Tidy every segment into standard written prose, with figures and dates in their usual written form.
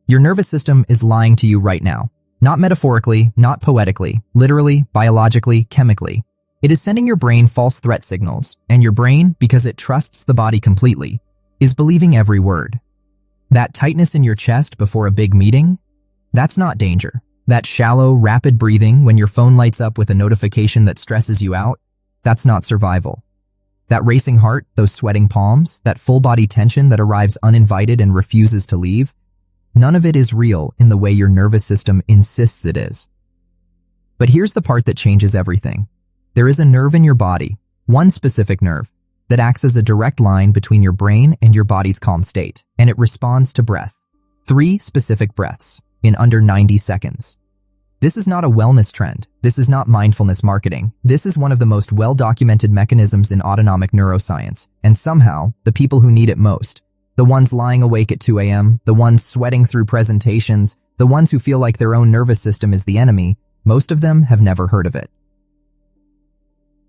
Your nervous system is lying to you right now. Not metaphorically, not poetically, literally, biologically, chemically. It is sending your brain false threat signals, and your brain, because it trusts the body completely, is believing every word. That tightness in your chest before a big meeting? That's not danger. That shallow, rapid breathing when your phone lights up with a notification that stresses you out? That's not survival. That racing heart, those sweating palms, that full-body tension that arrives uninvited and refuses to leave? None of it is real in the way your nervous system insists it is. But here's the part that changes everything. There is a nerve in your body, one specific nerve, that acts as a direct line between your brain and your body's calm state, and it responds to breath. 3 specific breaths in under 90 seconds. This is not a wellness trend. This is not mindfulness marketing. This is one of the most well-documented mechanisms in autonomic neuroscience, and somehow, the people who need it most, the ones lying awake at 2 a.m., the ones sweating through presentations, the ones who feel like their own nervous system is the enemy, most of them have never heard of it.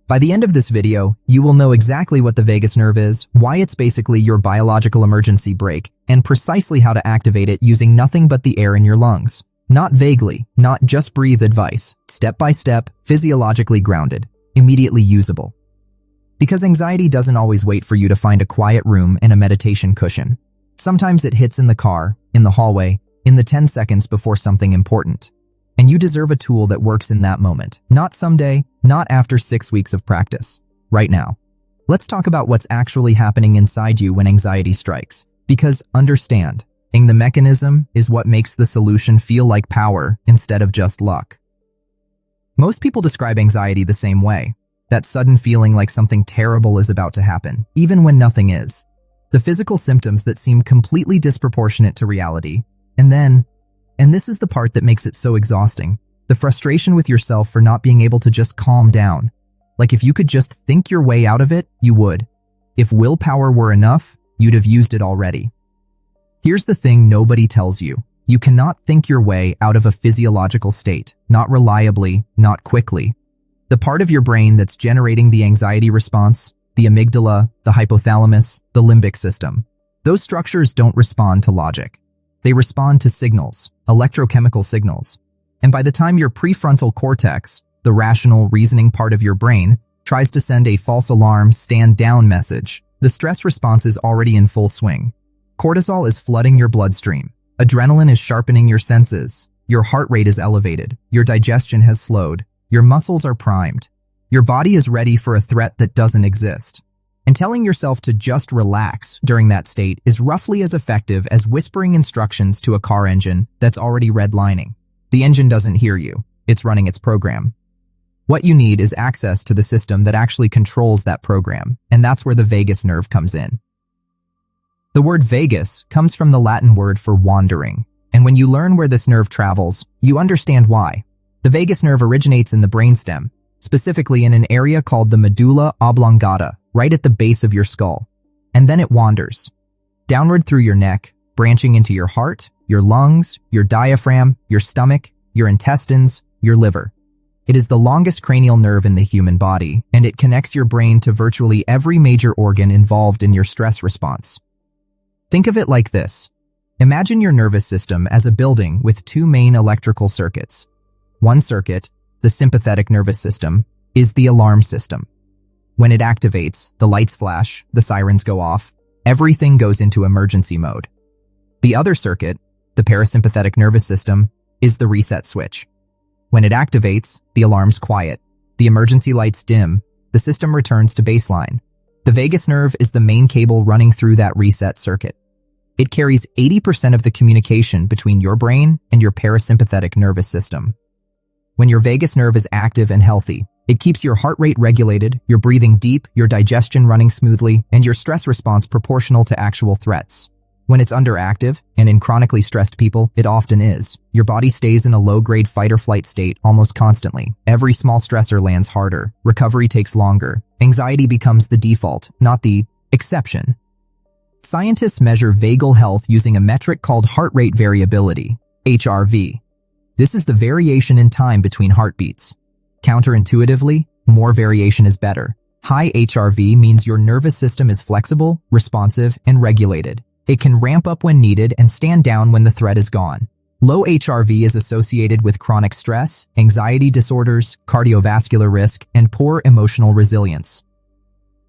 By the end of this video, you will know exactly what the vagus nerve is, why it's basically your biological emergency brake, and precisely how to activate it using nothing but the air in your lungs. Not vaguely, not just breathe advice, step by step, physiologically grounded, immediately usable. Because anxiety doesn't always wait for you to find a quiet room and a meditation cushion. Sometimes it hits in the car, in the hallway, in the 10 seconds before something important. And you deserve a tool that works in that moment. Not someday, not after 6 weeks of practice. Right now. Let's talk about what's actually happening inside you when anxiety strikes. Because understand, the mechanism is what makes the solution feel like power instead of just luck. Most people describe anxiety the same way. That sudden feeling like something terrible is about to happen, even when nothing is. The physical symptoms that seem completely disproportionate to reality. And this is the part that makes it so exhausting, the frustration with yourself for not being able to just calm down. Like if you could just think your way out of it, you would. If willpower were enough, you'd have used it already. Here's the thing nobody tells you. You cannot think your way out of a physiological state, not reliably, not quickly. The part of your brain that's generating the anxiety response, the amygdala, the hypothalamus, the limbic system, those structures don't respond to logic. They respond to signals, electrochemical signals. And by the time your prefrontal cortex, the rational, reasoning part of your brain, tries to send a false alarm, stand down message, the stress response is already in full swing. Cortisol is flooding your bloodstream. Adrenaline is sharpening your senses. Your heart rate is elevated. Your digestion has slowed. Your muscles are primed. Your body is ready for a threat that doesn't exist. And telling yourself to just relax during that state is roughly as effective as whispering instructions to a car engine that's already redlining. The engine doesn't hear you. It's running its program. What you need is access to the system that actually controls that program, and that's where the vagus nerve comes in. The word vagus comes from the Latin word for wandering, and when you learn where this nerve travels, you understand why. The vagus nerve originates in the brainstem, specifically in an area called the medulla oblongata, right at the base of your skull. And then it wanders downward through your neck, branching into your heart, your lungs, your diaphragm, your stomach, your intestines, your liver. It is the longest cranial nerve in the human body, and it connects your brain to virtually every major organ involved in your stress response. Think of it like this. Imagine your nervous system as a building with 2 main electrical circuits. One circuit, the sympathetic nervous system, is the alarm system. When it activates, the lights flash, the sirens go off, everything goes into emergency mode. The other circuit, the parasympathetic nervous system, is the reset switch. When it activates, the alarm's quiet, the emergency lights dim, the system returns to baseline. The vagus nerve is the main cable running through that reset circuit. It carries 80% of the communication between your brain and your parasympathetic nervous system. When your vagus nerve is active and healthy, it keeps your heart rate regulated, your breathing deep, your digestion running smoothly, and your stress response proportional to actual threats. When it's underactive, and in chronically stressed people, it often is, your body stays in a low-grade fight-or-flight state almost constantly. Every small stressor lands harder, recovery takes longer, anxiety becomes the default, not the exception. Scientists measure vagal health using a metric called heart rate variability, HRV. This is the variation in time between heartbeats. Counterintuitively, more variation is better. High HRV means your nervous system is flexible, responsive, and regulated. It can ramp up when needed and stand down when the threat is gone. Low HRV is associated with chronic stress, anxiety disorders, cardiovascular risk, and poor emotional resilience.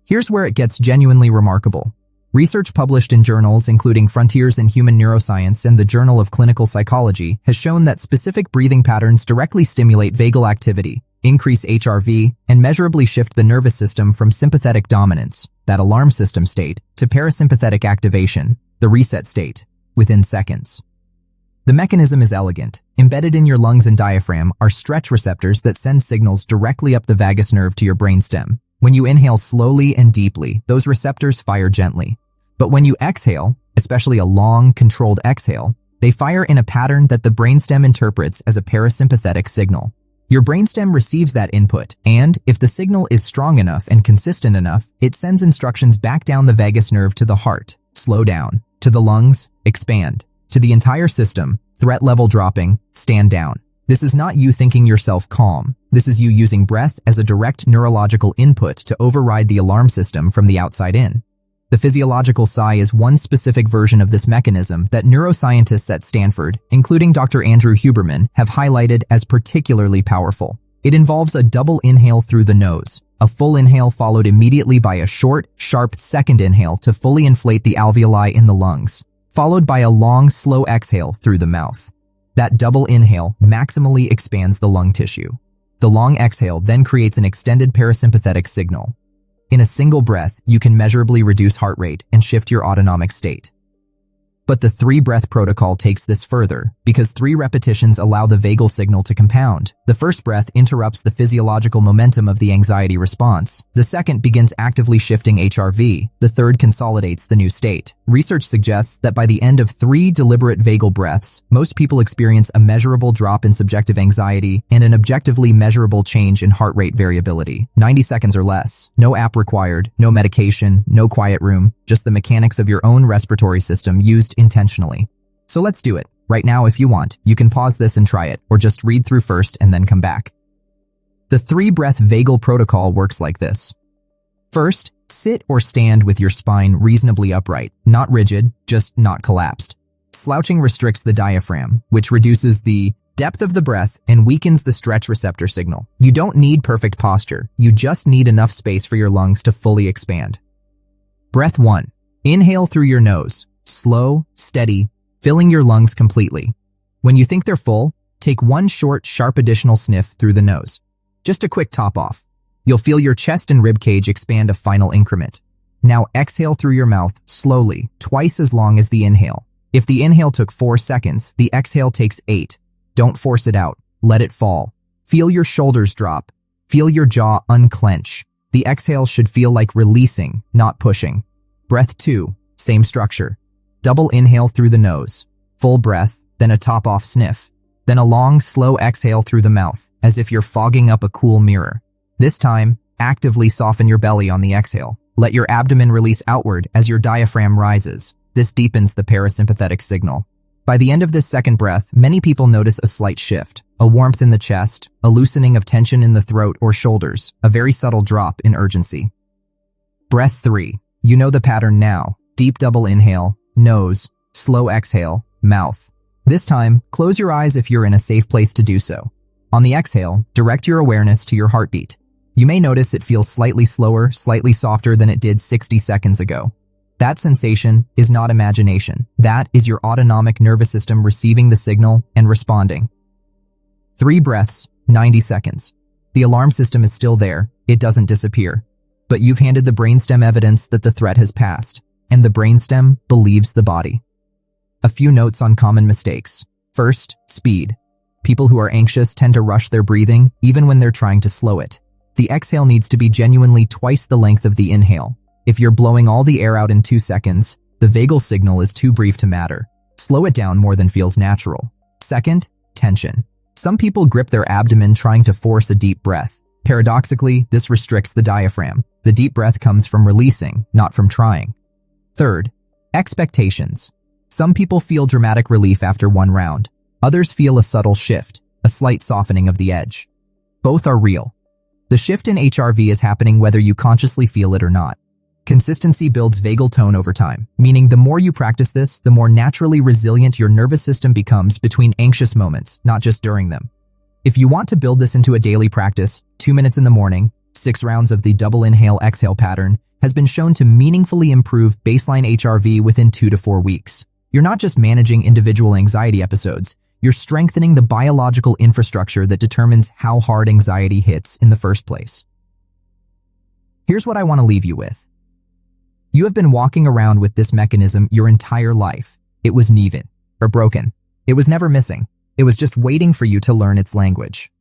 Here's where it gets genuinely remarkable. Research published in journals including Frontiers in Human Neuroscience and the Journal of Clinical Psychology has shown that specific breathing patterns directly stimulate vagal activity, increase HRV, and measurably shift the nervous system from sympathetic dominance, that alarm system state, to parasympathetic activation, the reset state, within seconds. The mechanism is elegant. Embedded in your lungs and diaphragm are stretch receptors that send signals directly up the vagus nerve to your brainstem. When you inhale slowly and deeply, those receptors fire gently. But when you exhale, especially a long, controlled exhale, they fire in a pattern that the brainstem interprets as a parasympathetic signal. Your brainstem receives that input, and if the signal is strong enough and consistent enough, it sends instructions back down the vagus nerve to the heart, slow down, to the lungs, expand, to the entire system, threat level dropping, stand down. This is not you thinking yourself calm. This is you using breath as a direct neurological input to override the alarm system from the outside in. The physiological sigh is one specific version of this mechanism that neuroscientists at Stanford, including Dr. Andrew Huberman, have highlighted as particularly powerful. It involves a double inhale through the nose, a full inhale followed immediately by a short, sharp second inhale to fully inflate the alveoli in the lungs, followed by a long, slow exhale through the mouth. That double inhale maximally expands the lung tissue. The long exhale then creates an extended parasympathetic signal. In a single breath, you can measurably reduce heart rate and shift your autonomic state. But the 3-breath protocol takes this further, because 3 repetitions allow the vagal signal to compound. The first breath interrupts the physiological momentum of the anxiety response. The second begins actively shifting HRV. The third consolidates the new state. Research suggests that by the end of 3 deliberate vagal breaths, most people experience a measurable drop in subjective anxiety and an objectively measurable change in heart rate variability. 90 seconds or less. No app required, no medication, no quiet room, just the mechanics of your own respiratory system used intentionally. So let's do it. Right now, if you want, you can pause this and try it, or just read through first and then come back. The 3-breath vagal protocol works like this. First, sit or stand with your spine reasonably upright, not rigid, just not collapsed. Slouching restricts the diaphragm, which reduces the depth of the breath and weakens the stretch receptor signal. You don't need perfect posture, you just need enough space for your lungs to fully expand. Breath 1. Inhale through your nose, slow, steady, filling your lungs completely. When you think they're full, take one short, sharp additional sniff through the nose. Just a quick top off. You'll feel your chest and rib cage expand a final increment. Now exhale through your mouth slowly, twice as long as the inhale. If the inhale took 4 seconds, the exhale takes 8. Don't force it out. Let it fall. Feel your shoulders drop. Feel your jaw unclench. The exhale should feel like releasing, not pushing. Breath 2, same structure. Double inhale through the nose, full breath, then a top-off sniff, then a long, slow exhale through the mouth, as if you're fogging up a cool mirror. This time, actively soften your belly on the exhale. Let your abdomen release outward as your diaphragm rises. This deepens the parasympathetic signal. By the end of this second breath, many people notice a slight shift, a warmth in the chest, a loosening of tension in the throat or shoulders, a very subtle drop in urgency. Breath 3. You know the pattern now. Deep double inhale, nose, slow exhale, mouth. This time, close your eyes if you're in a safe place to do so. On the exhale, direct your awareness to your heartbeat. You may notice it feels slightly slower, slightly softer than it did 60 seconds ago. That sensation is not imagination. That is your autonomic nervous system receiving the signal and responding. 3 breaths, 90 seconds. The alarm system is still there. It doesn't disappear. But you've handed the brainstem evidence that the threat has passed, and the brainstem believes the body. A few notes on common mistakes. First, speed. People who are anxious tend to rush their breathing, even when they're trying to slow it. The exhale needs to be genuinely twice the length of the inhale. If you're blowing all the air out in 2 seconds, the vagal signal is too brief to matter. Slow it down more than feels natural. Second, tension. Some people grip their abdomen trying to force a deep breath. Paradoxically, this restricts the diaphragm. The deep breath comes from releasing, not from trying. Third, expectations. Some people feel dramatic relief after 1 round. Others feel a subtle shift, a slight softening of the edge. Both are real. The shift in HRV is happening whether you consciously feel it or not. Consistency builds vagal tone over time, meaning the more you practice this, the more naturally resilient your nervous system becomes between anxious moments, not just during them. If you want to build this into a daily practice, 2 minutes in the morning, 6 rounds of the double inhale-exhale pattern has been shown to meaningfully improve baseline HRV within 2 to 4 weeks. You're not just managing individual anxiety episodes, you're strengthening the biological infrastructure that determines how hard anxiety hits in the first place. Here's what I want to leave you with. You have been walking around with this mechanism your entire life. It was needed, or broken. It was never missing. It was just waiting for you to learn its language.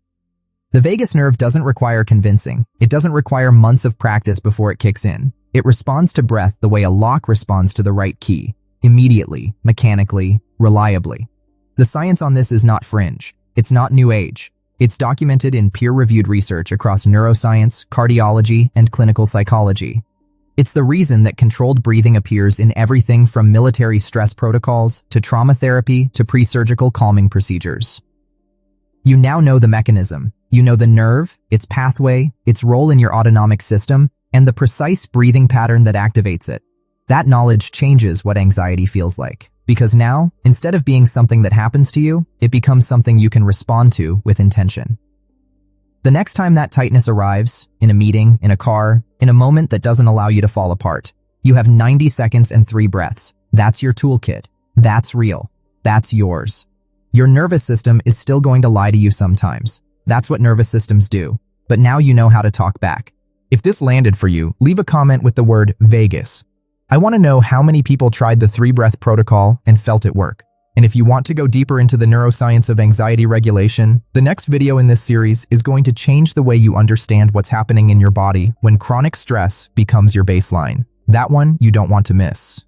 The vagus nerve doesn't require convincing. It doesn't require months of practice before it kicks in. It responds to breath the way a lock responds to the right key, immediately, mechanically, reliably. The science on this is not fringe. It's not new age. It's documented in peer-reviewed research across neuroscience, cardiology, and clinical psychology. It's the reason that controlled breathing appears in everything from military stress protocols to trauma therapy to pre-surgical calming procedures. You now know the mechanism. You know the nerve, its pathway, its role in your autonomic system, and the precise breathing pattern that activates it. That knowledge changes what anxiety feels like, because now, instead of being something that happens to you, it becomes something you can respond to with intention. The next time that tightness arrives, in a meeting, in a car, in a moment that doesn't allow you to fall apart, you have 90 seconds and 3 breaths. That's your toolkit. That's real. That's yours. Your nervous system is still going to lie to you sometimes. That's what nervous systems do. But now you know how to talk back. If this landed for you, leave a comment with the word vagus. I want to know how many people tried the 3-breath protocol and felt it work. And if you want to go deeper into the neuroscience of anxiety regulation, the next video in this series is going to change the way you understand what's happening in your body when chronic stress becomes your baseline. That one you don't want to miss.